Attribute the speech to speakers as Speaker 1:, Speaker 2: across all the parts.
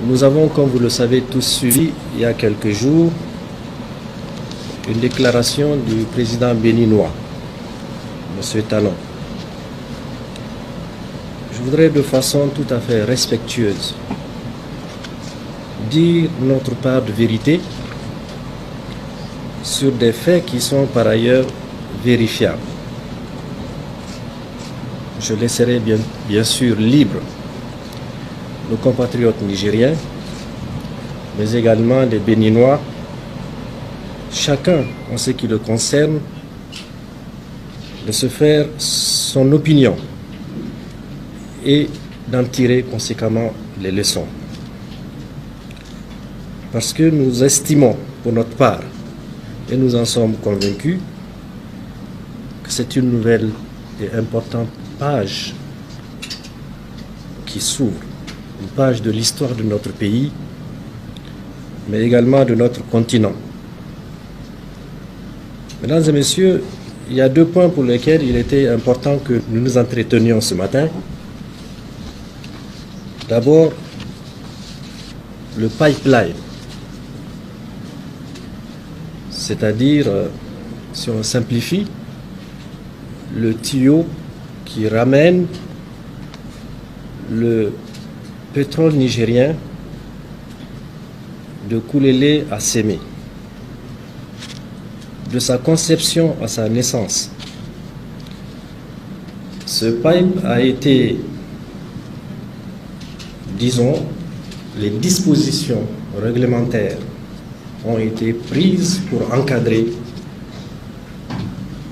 Speaker 1: Nous avons, comme vous le savez tous, suivi il y a quelques jours une déclaration du président béninois, M. Talon. Je voudrais de façon tout à fait respectueuse dire notre part de vérité sur des faits qui sont par ailleurs vérifiables. Je laisserai bien sûr libre nos compatriotes nigériens, mais également les Béninois, chacun en ce qui le concerne, de se faire son opinion et d'en tirer conséquemment les leçons. Parce que nous estimons pour notre part, et nous en sommes convaincus, que c'est une nouvelle et importante page qui s'ouvre, une page de l'histoire de notre pays, mais également de notre continent. Mesdames et messieurs, il y a deux points pour lesquels il était important que nous nous entretenions ce matin. D'abord, le pipeline, c'est-à-dire, si on simplifie, le tuyau qui ramène le pétrole nigérien de Koulélé à Sémé, de sa conception à sa naissance. Ce pipe a été, disons, les dispositions réglementaires ont été prises pour encadrer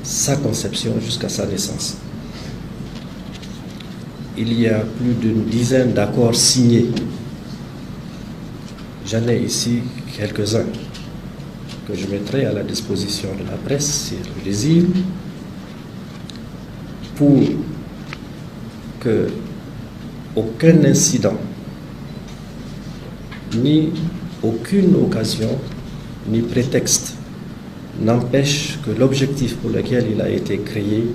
Speaker 1: sa conception jusqu'à sa naissance. Il y a plus d'une dizaine d'accords signés. J'en ai ici quelques-uns que je mettrai à la disposition de la presse si elle le désire, pour que aucun incident, ni aucune occasion, ni prétexte n'empêche que l'objectif pour lequel il a été créé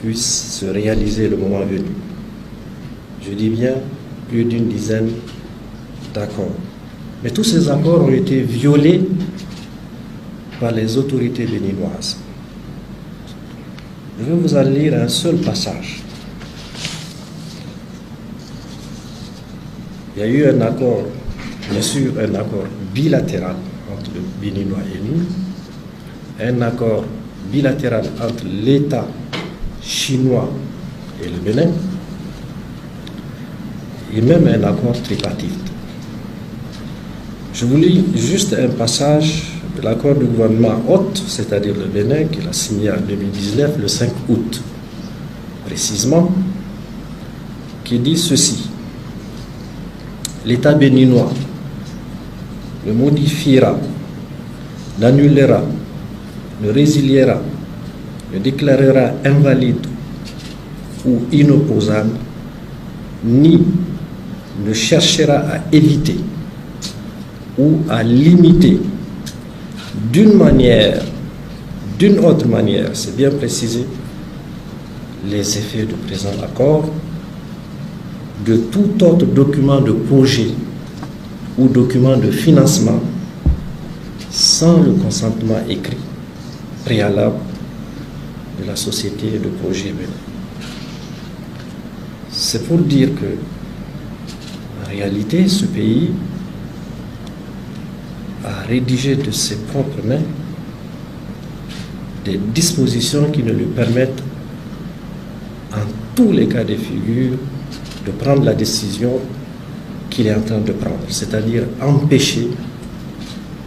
Speaker 1: puisse se réaliser le moment venu. Je dis bien plus d'une dizaine d'accords. Mais tous ces accords ont été violés par les autorités béninoises. Je vais vous en lire un seul passage. Il y a eu un accord, bien sûr un accord bilatéral entre le Béninois et nous, un accord bilatéral entre l'État chinois et le Bénin, et même un accord tripartite. Je vous lis juste un passage de l'accord du gouvernement hôte, c'est-à-dire le Bénin, qu'il a signé en 2019, le 5 août, précisément, qui dit ceci. L'État béninois ne modifiera, n'annulera, ne résiliera, ne déclarera invalide ou inopposable, ni ne cherchera à éviter ou à limiter d'une manière, d'une autre manière, c'est bien précisé, les effets du présent accord, de tout autre document de projet ou document de financement sans le consentement écrit préalable de la société de projet Bénin. C'est pour dire que, en réalité, ce pays a rédigé de ses propres mains des dispositions qui ne lui permettent, en tous les cas de figure, de prendre la décision qu'il est en train de prendre, c'est-à-dire empêcher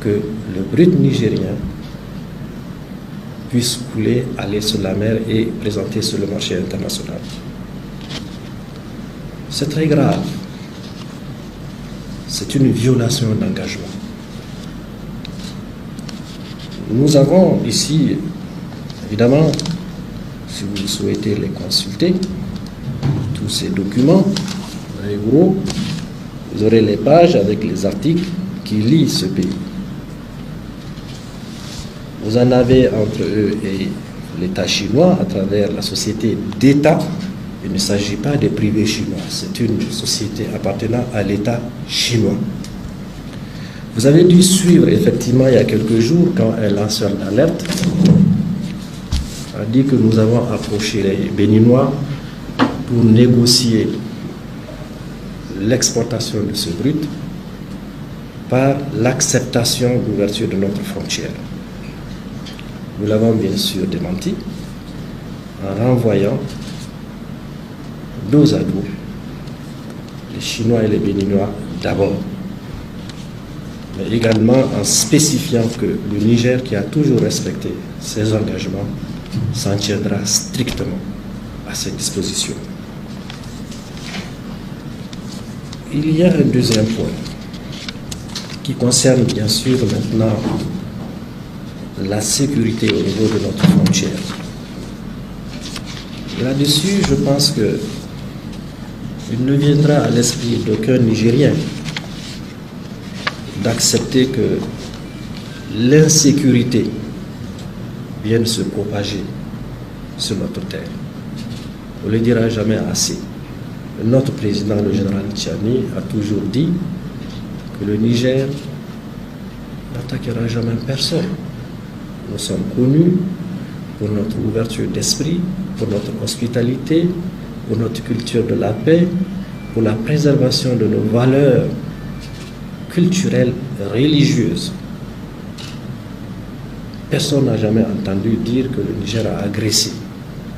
Speaker 1: que le brut nigérien puisse couler, aller sur la mer et présenter sur le marché international. C'est très grave. C'est une violation d'engagement. Nous avons ici, évidemment, si vous souhaitez les consulter, tous ces documents, en gros, vous aurez les pages avec les articles qui lient ce pays. Vous en avez entre eux et l'État chinois à travers la société d'État Il ne s'agit pas des privés chinois, c'est une société appartenant à l'État chinois. Vous avez dû suivre effectivement il y a quelques jours quand un lanceur d'alerte a dit que nous avons approché les Béninois pour négocier l'exportation de ce brut par l'acceptation de l'ouverture de notre frontière. Nous l'avons bien sûr démenti en renvoyant dos à dos les Chinois et les Béninois d'abord, mais également en spécifiant que le Niger, qui a toujours respecté ses engagements, s'en tiendra strictement à ces dispositions. Il y a un deuxième point qui concerne bien sûr maintenant la sécurité au niveau de notre frontière. Là-dessus, je pense que il ne viendra à l'esprit d'aucun Nigérien d'accepter que l'insécurité vienne se propager sur notre terre. On ne le dira jamais assez. Notre président, le général Tchani, a toujours dit que le Niger n'attaquera jamais personne. Nous sommes connus pour notre ouverture d'esprit, pour notre hospitalité, pour notre culture de la paix, pour la préservation de nos valeurs culturelles et religieuses. Personne n'a jamais entendu dire que le Niger a agressé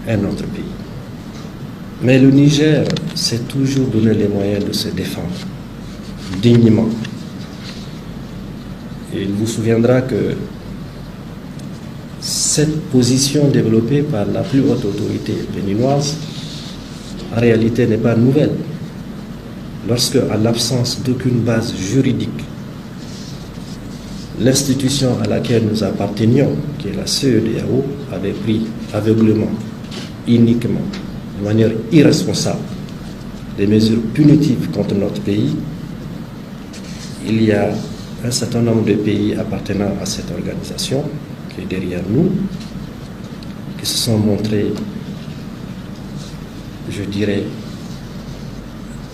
Speaker 1: un autre pays. Mais le Niger s'est toujours donné les moyens de se défendre dignement. Et il vous souviendra que cette position développée par la plus haute autorité béninoise, en réalité, n'est pas nouvelle. Lorsque, en l'absence d'aucune base juridique, l'institution à laquelle nous appartenions, qui est la CEDEAO, avait pris aveuglément, uniquement, de manière irresponsable, des mesures punitives contre notre pays, il y a un certain nombre de pays appartenant à cette organisation, qui est derrière nous, qui se sont montrés, je dirais,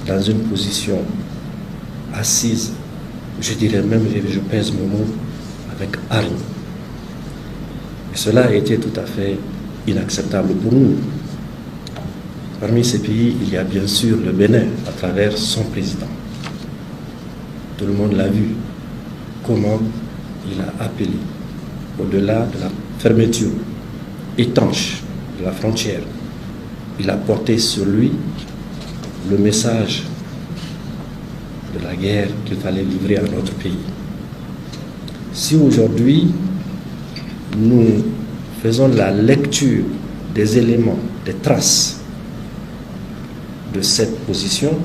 Speaker 1: dans une position assise, je dirais même, je pèse mon mot, avec hargne. Et cela a été tout à fait inacceptable pour nous. Parmi ces pays, il y a bien sûr le Bénin, à travers son président. Tout le monde l'a vu, comment il a appelé, au-delà de la fermeture étanche de la frontière, il a porté sur lui le message de la guerre qu'il fallait livrer à notre pays. Si aujourd'hui, nous faisons la lecture des éléments, des traces de cette position,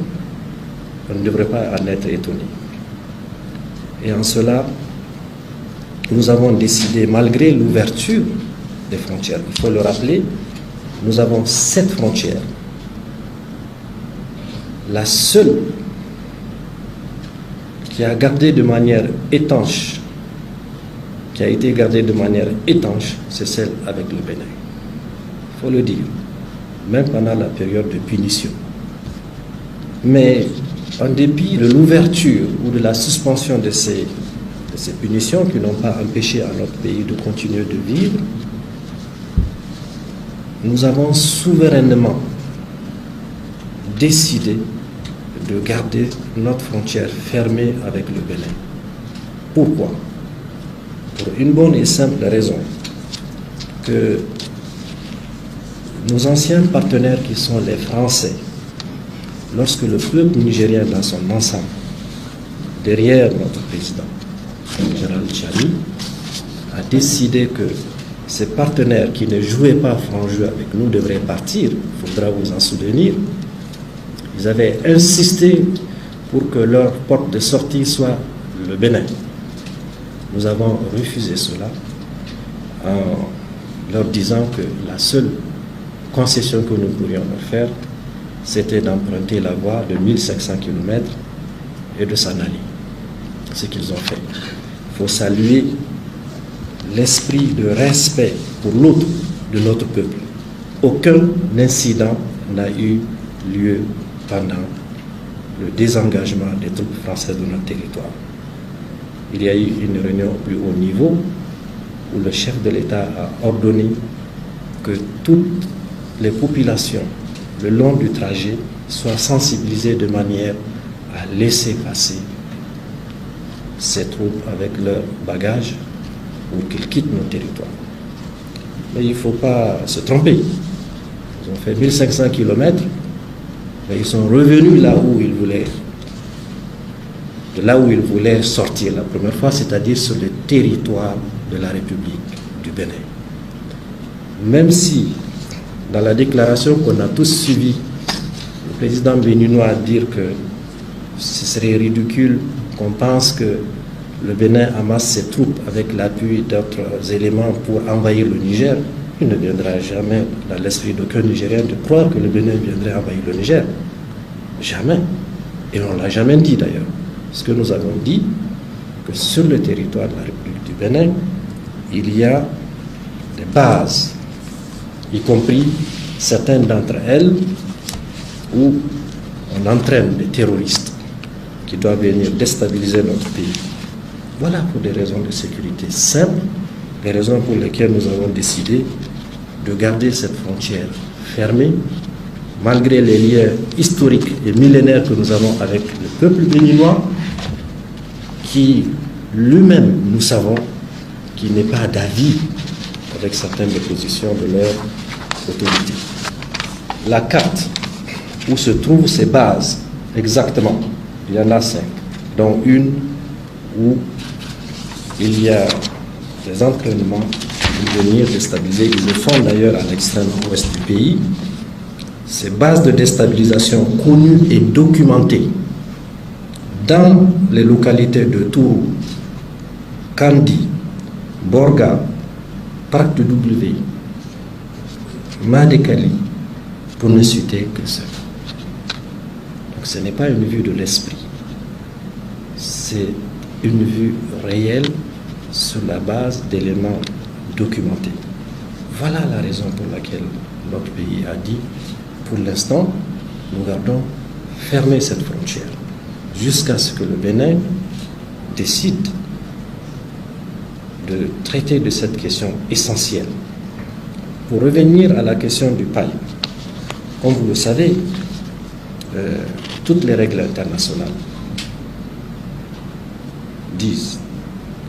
Speaker 1: on ne devrait pas en être étonné. Et en cela, nous avons décidé, malgré l'ouverture des frontières, il faut le rappeler, nous avons 7 frontières. La seule qui a gardé de manière étanche, qui a été gardée de manière étanche, c'est celle avec le Bénin. Il faut le dire, même pendant la période de punition. Mais en dépit de l'ouverture ou de la suspension de ces punitions qui n'ont pas empêché à notre pays de continuer de vivre, nous avons souverainement décidé de garder notre frontière fermée avec le Bénin. Pourquoi? Pour une bonne et simple raison, que nos anciens partenaires qui sont les Français, lorsque le peuple nigérien dans son ensemble, derrière notre président, le général Tchani, a décidé que ces partenaires qui ne jouaient pas franc jeu avec nous devraient partir, il faudra vous en souvenir. Ils avaient insisté pour que leur porte de sortie soit le Bénin. Nous avons refusé cela en leur disant que la seule concession que nous pourrions leur faire, c'était d'emprunter la voie de 1500 km et de s'en aller. Ce qu'ils ont fait. Il faut saluer l'esprit de respect pour l'autre de notre peuple. Aucun incident n'a eu lieu pendant le désengagement des troupes françaises de notre territoire. Il y a eu une réunion au plus haut niveau où le chef de l'État a ordonné que toutes les populations le long du trajet soient sensibilisées de manière à laisser passer ces troupes avec leurs bagages ou qu'ils quittent nos territoires. Mais il ne faut pas se tromper. Ils ont fait 1500 km, mais ils sont revenus là où ils voulaient, de là où ils voulaient sortir la première fois, c'est-à-dire sur le territoire de la République du Bénin. Même si, dans la déclaration qu'on a tous suivie, le président béninois a dit que ce serait ridicule qu'on pense que le Bénin amasse ses troupes avec l'appui d'autres éléments pour envahir le Niger, il ne viendra jamais dans l'esprit d'aucun Nigérien de croire que le Bénin viendrait envahir le Niger. Jamais. Et on ne l'a jamais dit d'ailleurs. Parce que nous avons dit que sur le territoire de la République du Bénin, il y a des bases, y compris certaines d'entre elles, où on entraîne des terroristes qui doivent venir déstabiliser notre pays. Voilà pour des raisons de sécurité simples, les raisons pour lesquelles nous avons décidé de garder cette frontière fermée, malgré les liens historiques et millénaires que nous avons avec le peuple béninois, qui lui-même, nous savons, qui n'est pas d'avis avec certaines des positions de leur autorité. La carte où se trouvent ces bases, exactement, il y en a 5, dont une où il y a des entraînements pour venir déstabiliser. Ils le font d'ailleurs à l'extrême ouest du pays. Ces bases de déstabilisation connues et documentées dans les localités de Tourou, Kandi, Borga, Parc de W, Madekali, pour ne citer que ça. Donc ce n'est pas une vue de l'esprit, c'est une vue réelle sur la base d'éléments documentés. Voilà la raison pour laquelle notre pays a dit, pour l'instant, nous gardons fermée cette frontière jusqu'à ce que le Bénin décide de traiter de cette question essentielle. Pour revenir à la question du paille, comme vous le savez, toutes les règles internationales disent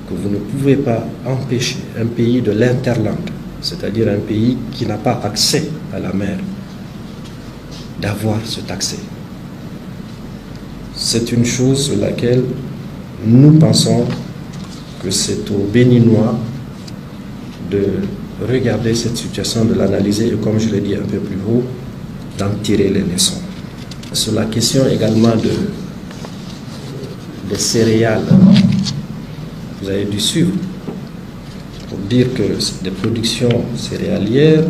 Speaker 1: que vous ne pouvez pas empêcher un pays de l'interland, c'est-à-dire un pays qui n'a pas accès à la mer, d'avoir cet accès. C'est une chose sur laquelle nous pensons que c'est aux Béninois de regarder cette situation, de l'analyser et, comme je l'ai dit un peu plus haut, d'en tirer les leçons. Sur la question également des céréales, vous avez dû suivre pour dire que des productions céréalières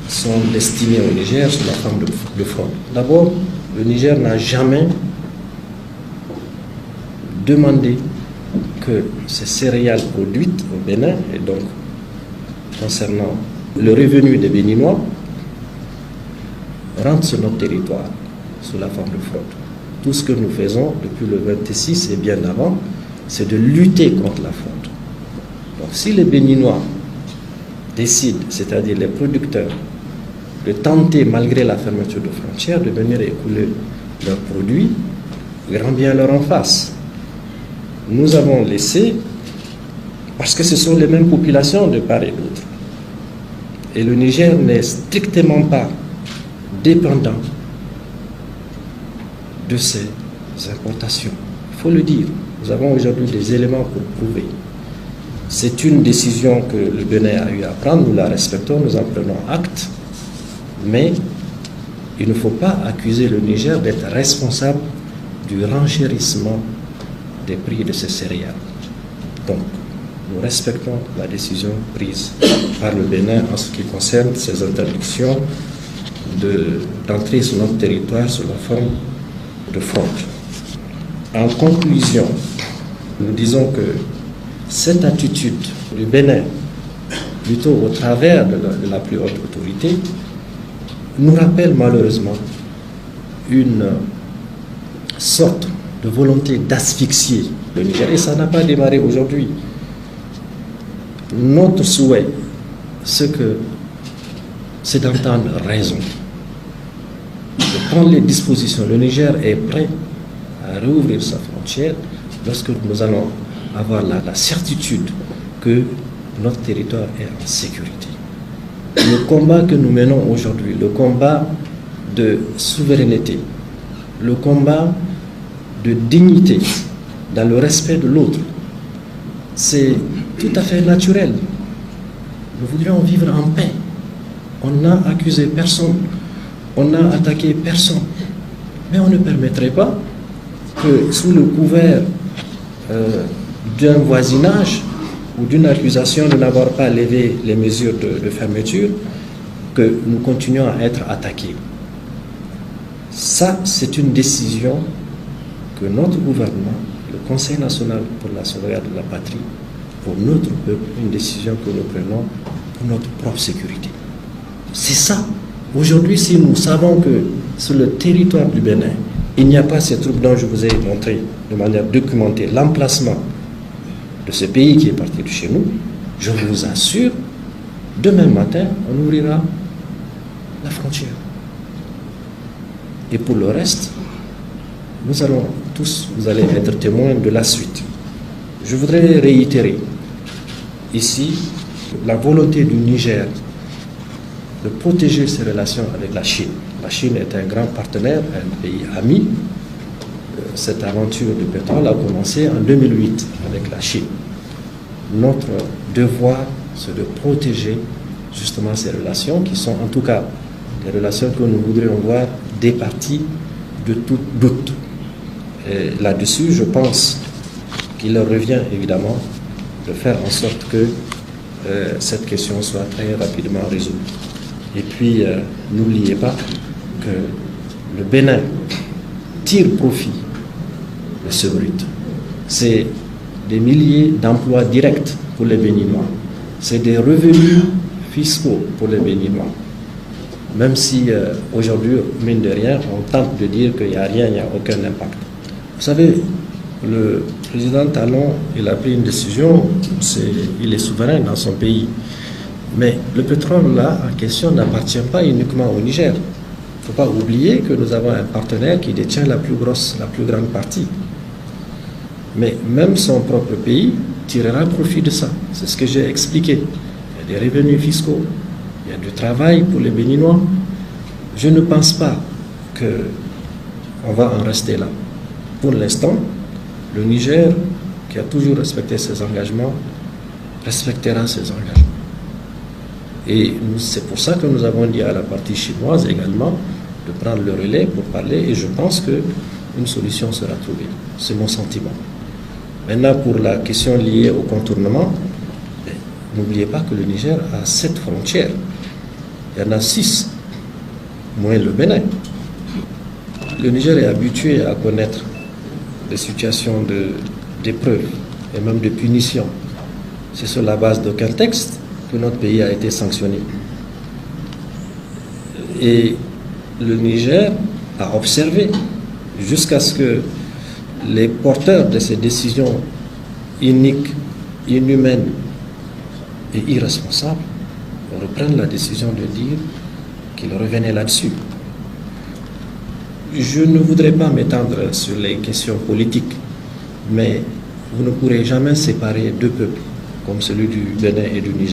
Speaker 1: sont destinées au Niger sous la forme de fraude. D'abord, le Niger n'a jamais demandé que ces céréales produites au Bénin, et donc concernant le revenu des Béninois, rentrent sur notre territoire sous la forme de fraude. Tout ce que nous faisons depuis le 26 et bien avant, c'est de lutter contre la fraude. Donc si les Béninois décident, c'est-à-dire les producteurs, de tenter, malgré la fermeture de frontières, de venir écouler leurs produits, grand bien leur en face. Nous avons laissé, parce que ce sont les mêmes populations de part et d'autre. Et le Niger n'est strictement pas dépendant de ces importations. Il faut le dire. Nous avons aujourd'hui des éléments pour prouver. C'est une décision que le Bénin a eu à prendre, nous la respectons, nous en prenons acte. Mais il ne faut pas accuser le Niger d'être responsable du renchérissement des prix de ces céréales. Donc, nous respectons la décision prise par le Bénin en ce qui concerne ces interdictions d'entrer sur notre territoire sous la forme de fraude. En conclusion, nous disons que cette attitude du Bénin, plutôt au travers de la plus haute autorité, nous rappelle malheureusement une sorte de volonté d'asphyxier le Niger. Et ça n'a pas démarré aujourd'hui. Notre souhait, c'est d'entendre raison, de prendre les dispositions. Le Niger est prêt à rouvrir sa frontière lorsque nous allons avoir la certitude que notre territoire est en sécurité. Le combat que nous menons aujourd'hui, le combat de souveraineté, le combat de dignité dans le respect de l'autre, c'est tout à fait naturel. Nous voudrions vivre en paix. On n'a accusé personne, on n'a attaqué personne. Mais on ne permettrait pas que sous le couvert d'un voisinage ou d'une accusation de n'avoir pas levé les mesures de fermeture, que nous continuons à être attaqués. Ça, c'est une décision que notre gouvernement, le Conseil national pour la sauvegarde de la patrie, pour notre peuple, une décision que nous prenons pour notre propre sécurité. C'est ça. Aujourd'hui, si nous savons que sur le territoire du Bénin, il n'y a pas ces troupes dont je vous ai montré de manière documentée l'emplacement de ce pays qui est parti de chez nous, je vous assure, demain matin, on ouvrira la frontière. Et pour le reste, nous allons tous, vous allez être témoins de la suite. Je voudrais réitérer ici la volonté du Niger de protéger ses relations avec la Chine. La Chine est un grand partenaire, un pays ami. Cette aventure du pétrole a commencé en 2008 avec la Chine. Notre devoir, c'est de protéger justement ces relations qui sont en tout cas des relations que nous voudrions voir départies de tout doute. Et là-dessus, je pense qu'il leur revient évidemment de faire en sorte que cette question soit très rapidement résolue. Et puis, n'oubliez pas que le Bénin tire profit de ce brut. C'est des milliers d'emplois directs pour les Béninois. C'est des revenus fiscaux pour les Béninois. Même si aujourd'hui, mine de rien, on tente de dire qu'il n'y a rien, il n'y a aucun impact. Vous savez, le président Talon, il a pris une décision, il est souverain dans son pays. Mais le pétrole, là, en question, n'appartient pas uniquement au Niger. Il ne faut pas oublier que nous avons un partenaire qui détient la plus grande partie. Mais même son propre pays tirera profit de ça. C'est ce que j'ai expliqué. Il y a des revenus fiscaux, il y a du travail pour les Béninois. Je ne pense pas qu'on va en rester là. Pour l'instant, le Niger, qui a toujours respecté ses engagements, respectera ses engagements. Et c'est pour ça que nous avons dit à la partie chinoise également de prendre le relais pour parler, et je pense qu'une solution sera trouvée. C'est mon sentiment. Maintenant, pour la question liée au contournement, n'oubliez pas que le Niger a 7 frontières. Il y en a 6, moins le Bénin. Le Niger est habitué à connaître des situations d'épreuve et même de punition. C'est sur la base d'aucun texte que notre pays a été sanctionné. Et le Niger a observé jusqu'à ce que les porteurs de ces décisions iniques, inhumaines et irresponsables reprennent la décision de dire qu'ils revenaient là-dessus. Je ne voudrais pas m'étendre sur les questions politiques, mais vous ne pourrez jamais séparer deux peuples comme celui du Bénin et du Niger.